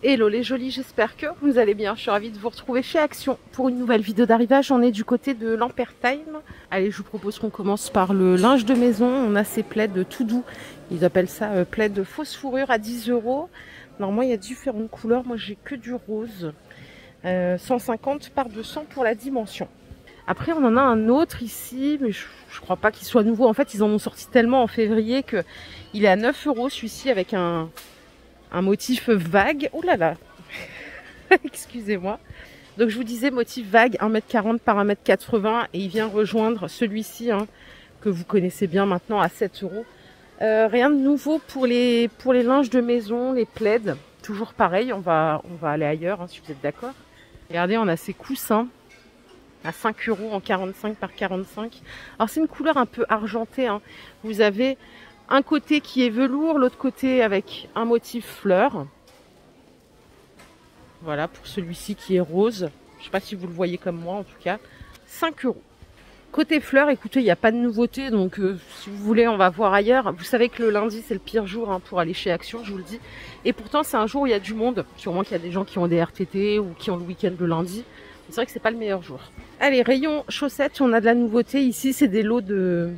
Hello les jolis, j'espère que vous allez bien. Je suis ravie de vous retrouver chez Action pour une nouvelle vidéo d'arrivage. On est du côté de l'Ampertime. Allez, je vous propose qu'on commence par le linge de maison. On a ces plaids tout doux. Ils appellent ça plaids de fausse fourrure à 10 €. Normalement, il y a différentes couleurs. Moi, j'ai que du rose. 150 par 200 pour la dimension. Après, on en a un autre ici, mais je crois pas qu'il soit nouveau. En fait, ils en ont sorti tellement en février que il est à 9 € celui-ci avec un motif vague. Oh là là, excusez-moi. Donc je vous disais motif vague, 1,40 m par 1,80 m et il vient rejoindre celui-ci que vous connaissez bien maintenant à 7 €. Rien de nouveau pour les linges de maison, les plaids. Toujours pareil, on va aller ailleurs si vous êtes d'accord. Regardez, on a ces coussins à 5 € en 45 par 45. Alors c'est une couleur un peu argentée. Vous avez un côté qui est velours, l'autre côté avec un motif fleur. Voilà pour celui-ci qui est rose. Je ne sais pas si vous le voyez comme moi en tout cas. 5 €. Côté fleur, écoutez, il n'y a pas de nouveauté. Donc si vous voulez, on va voir ailleurs. Vous savez que le lundi, c'est le pire jour pour aller chez Action, je vous le dis. Et pourtant, c'est un jour où il y a du monde. Sûrement qu'il y a des gens qui ont des RTT ou qui ont le week-end le lundi. C'est vrai que c'est pas le meilleur jour. Allez, rayon chaussettes, on a de la nouveauté. Ici, c'est des lots de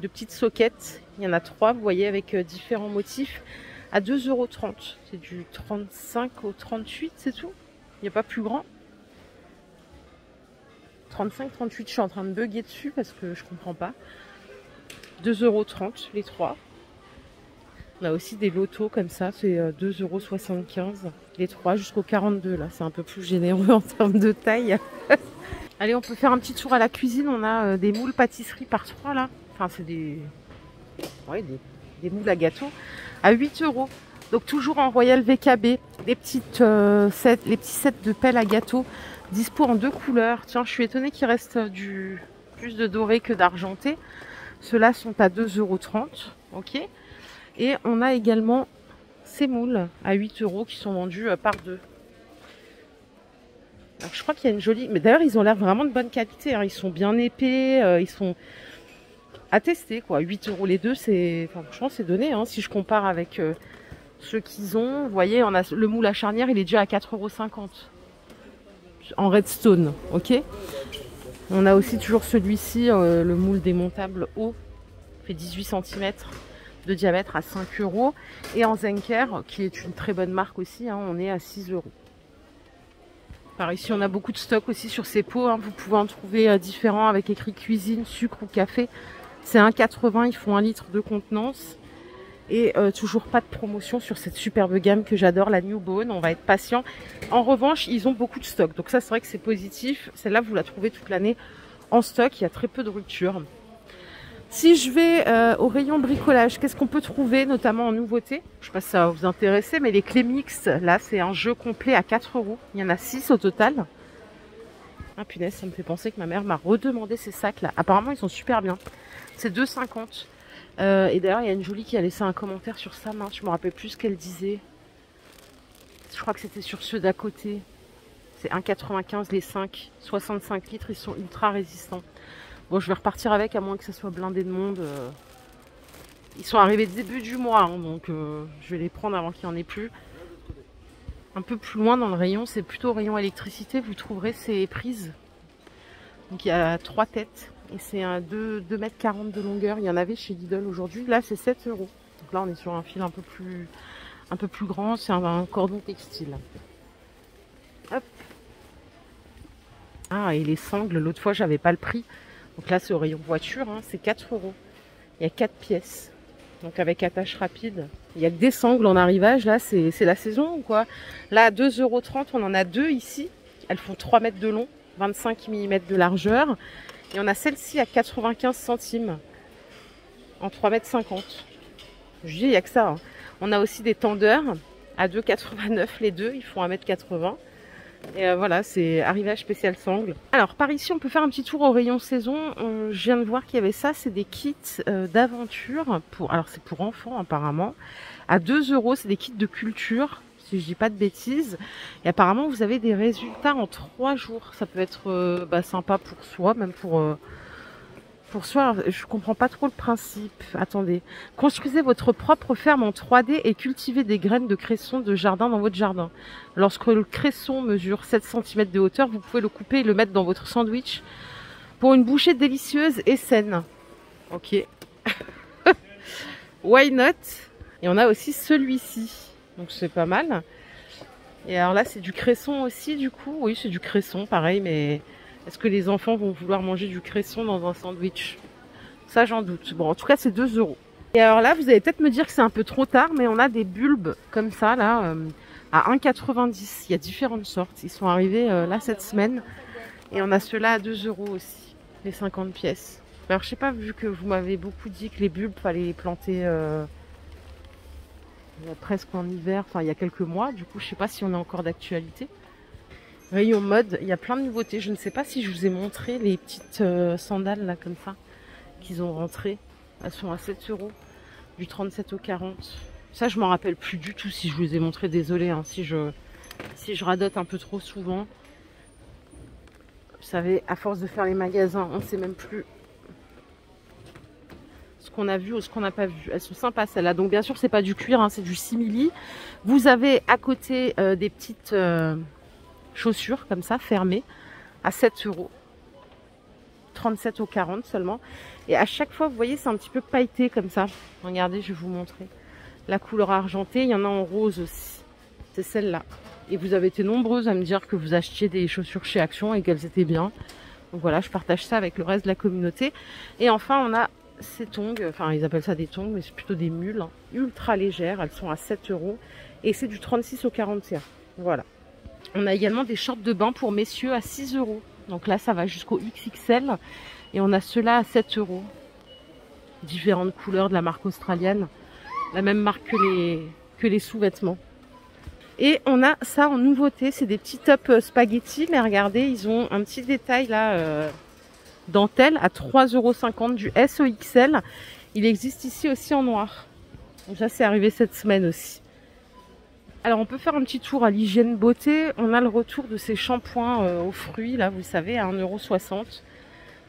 petites soquettes. Il y en a 3, vous voyez, avec différents motifs. À 2,30 €. C'est du 35 au 38, c'est tout. Il n'y a pas plus grand. 35, 38, je suis en train de bugger dessus parce que je comprends pas. 2,30 € les 3. On a aussi des lotos comme ça, c'est 2,75 € les 3 jusqu'au 42 là. C'est un peu plus généreux en termes de taille. Allez, on peut faire un petit tour à la cuisine. On a des moules pâtisserie par 3 là. Enfin, c'est des moules à gâteau à 8 €. Donc toujours en Royal VKB. Les petits sets de pelles à gâteau dispo en 2 couleurs. Tiens, je suis étonnée qu'il reste plus de doré que d'argenté. Ceux-là sont à 2,30 €. Ok. Et on a également ces moules à 8 € qui sont vendus par 2. Alors, je crois qu'il y a une jolie... Mais d'ailleurs, ils ont l'air vraiment de bonne qualité. Ils sont bien épais. Ils sont à tester, quoi. 8 € les deux, c'est... Enfin, franchement, c'est donné. Si je compare avec ceux qu'ils ont. Vous voyez, on a le moule à charnière, il est déjà à 4,50 € en redstone. Ok. On a aussi toujours celui-ci, le moule démontable haut. Fait 18 cm de diamètre à 5 €. Et en Zenker, qui est une très bonne marque aussi, on est à 6 €. Par ici, on a beaucoup de stock aussi sur ces pots. Vous pouvez en trouver différents avec écrit cuisine, sucre ou café. C'est 1,80 €, ils font 1 litre de contenance. Et toujours pas de promotion sur cette superbe gamme que j'adore, la New Bone. On va être patient. En revanche, ils ont beaucoup de stock. Donc ça, c'est vrai que c'est positif. Celle-là, vous la trouvez toute l'année en stock. Il y a très peu de rupture. Si je vais au rayon bricolage, qu'est-ce qu'on peut trouver, notamment en nouveauté? Je ne sais pas si ça va vous intéresser, mais les clés mixtes, là, c'est un jeu complet à 4 €. Il y en a 6 au total. Ah punaise, ça me fait penser que ma mère m'a redemandé ces sacs-là. Apparemment, ils sont super bien. C'est 2,50 €. Et d'ailleurs, il y a une jolie qui a laissé un commentaire sur sa main. Je me rappelle plus ce qu'elle disait. Je crois que c'était sur ceux d'à côté. C'est 1,95 € les 5. 65 litres, ils sont ultra résistants. Bon, je vais repartir avec, à moins que ça soit blindé de monde. Ils sont arrivés début du mois, donc je vais les prendre avant qu'il n'y en ait plus. Un peu plus loin dans le rayon, c'est plutôt rayon électricité, vous trouverez ces prises. Donc il y a 3 têtes et c'est un 2,40 m de longueur. Il y en avait chez Lidl aujourd'hui. Là, c'est 7 €. Donc là, on est sur un fil un peu plus grand. C'est un cordon textile. Hop. Ah, et les sangles, l'autre fois, j'avais pas le prix. Donc là, c'est au rayon voiture, c'est 4 €. Il y a 4 pièces. Donc avec attache rapide. Il y a que des sangles en arrivage. Là, c'est la saison ou quoi? Là, à 2,30 €, on en a 2 ici. Elles font 3 mètres de long, 25 mm de largeur. Et on a celle-ci à 95 centimes en 3,50 m. Je dis, il n'y a que ça. On a aussi des tendeurs à 2,89 € les deux. Ils font 1,80 m. Et voilà, c'est arrivage spécial sangle. Alors par ici, on peut faire un petit tour au rayon saison. Je viens de voir qu'il y avait ça, c'est des kits d'aventure. Alors c'est pour enfants apparemment. À 2 €, c'est des kits de culture, si je dis pas de bêtises. Et apparemment, vous avez des résultats en 3 jours. Ça peut être sympa pour soi, même pour pour soi, je comprends pas trop le principe. Attendez. Construisez votre propre ferme en 3D et cultivez des graines de cresson de jardin dans votre jardin. Lorsque le cresson mesure 7 cm de hauteur, vous pouvez le couper et le mettre dans votre sandwich pour une bouchée délicieuse et saine. Ok. Why not? Et on a aussi celui-ci. Donc c'est pas mal. Et alors là, c'est du cresson aussi, du coup. Oui, c'est du cresson, pareil, mais est-ce que les enfants vont vouloir manger du cresson dans un sandwich? Ça, j'en doute. Bon, en tout cas, c'est 2 €. Et alors là, vous allez peut-être me dire que c'est un peu trop tard, mais on a des bulbes comme ça, là, à 1,90 €. Il y a différentes sortes. Ils sont arrivés là cette semaine. Et on a ceux-là à 2 € aussi, les 50 pièces. Alors, je sais pas, vu que vous m'avez beaucoup dit que les bulbes, fallait les planter presque en hiver, enfin il y a quelques mois. Du coup, je sais pas si on est encore d'actualité. Rayon mode, il y a plein de nouveautés. Je ne sais pas si je vous ai montré les petites sandales là comme ça qu'ils ont rentrées. Elles sont à 7 €, du 37 au 40. Ça, je m'en rappelle plus du tout si je vous les ai montrées. Désolée hein, si je radote un peu trop souvent. Vous savez, à force de faire les magasins, on ne sait même plus ce qu'on a vu ou ce qu'on n'a pas vu. Elles sont sympas celles-là. Donc bien sûr, c'est pas du cuir, hein, c'est du simili. Vous avez à côté des petites chaussures comme ça, fermées, à 7 €. 37 au 40 seulement. Et à chaque fois, vous voyez, c'est un petit peu pailleté comme ça. Regardez, je vais vous montrer. La couleur argentée, il y en a en rose aussi. C'est celle-là. Et vous avez été nombreuses à me dire que vous achetiez des chaussures chez Action et qu'elles étaient bien. Donc voilà, je partage ça avec le reste de la communauté. Et enfin, on a ces tongs. Enfin, ils appellent ça des tongs, mais c'est plutôt des mules. Hein, ultra légères. Elles sont à 7 €. Et c'est du 36 au 41. Voilà. On a également des shorts de bain pour messieurs à 6 €. Donc là, ça va jusqu'au XXL. Et on a ceux-là à 7 €. Différentes couleurs de la marque australienne. La même marque que les sous-vêtements. Et on a ça en nouveauté. C'est des petits tops spaghetti. Mais regardez, ils ont un petit détail là, dentelle à 3,50 € du S au XL. Il existe ici aussi en noir. Donc ça, c'est arrivé cette semaine aussi. Alors on peut faire un petit tour à l'hygiène beauté. On a le retour de ces shampoings aux fruits, là vous savez, à 1,60 €.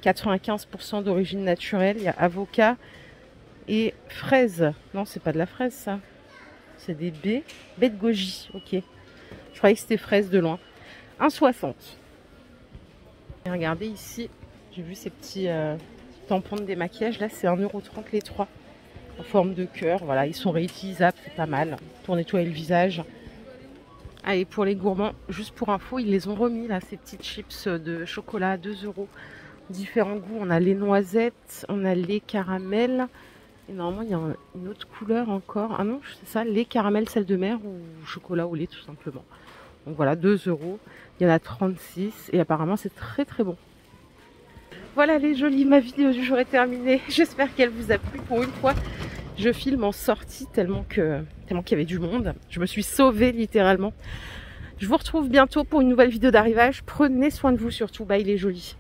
95% d'origine naturelle. Il y a avocat et fraise. Non, c'est pas de la fraise ça. C'est des baies. Baies de goji, ok. Je croyais que c'était fraise de loin. 1,60 €. Et regardez ici, j'ai vu ces petits tampons de démaquillage. Là c'est 1,30 € les 3. En forme de cœur, voilà, ils sont réutilisables, c'est pas mal pour nettoyer le visage. Allez, pour les gourmands, juste pour info, ils les ont remis là, ces petites chips de chocolat à 2 €. Différents goûts, on a les noisettes, on a les caramels. Et normalement, il y a une autre couleur encore. Ah non, c'est ça, les caramels sel de mer ou chocolat au lait tout simplement. Donc voilà, 2 €. Il y en a 36 et apparemment c'est très très bon. Voilà les jolis, ma vidéo du jour est terminée. J'espère qu'elle vous a plu. Pour une fois, je filme en sortie tellement qu'il y avait du monde. Je me suis sauvée littéralement. Je vous retrouve bientôt pour une nouvelle vidéo d'arrivage. Prenez soin de vous surtout. Bye les jolis.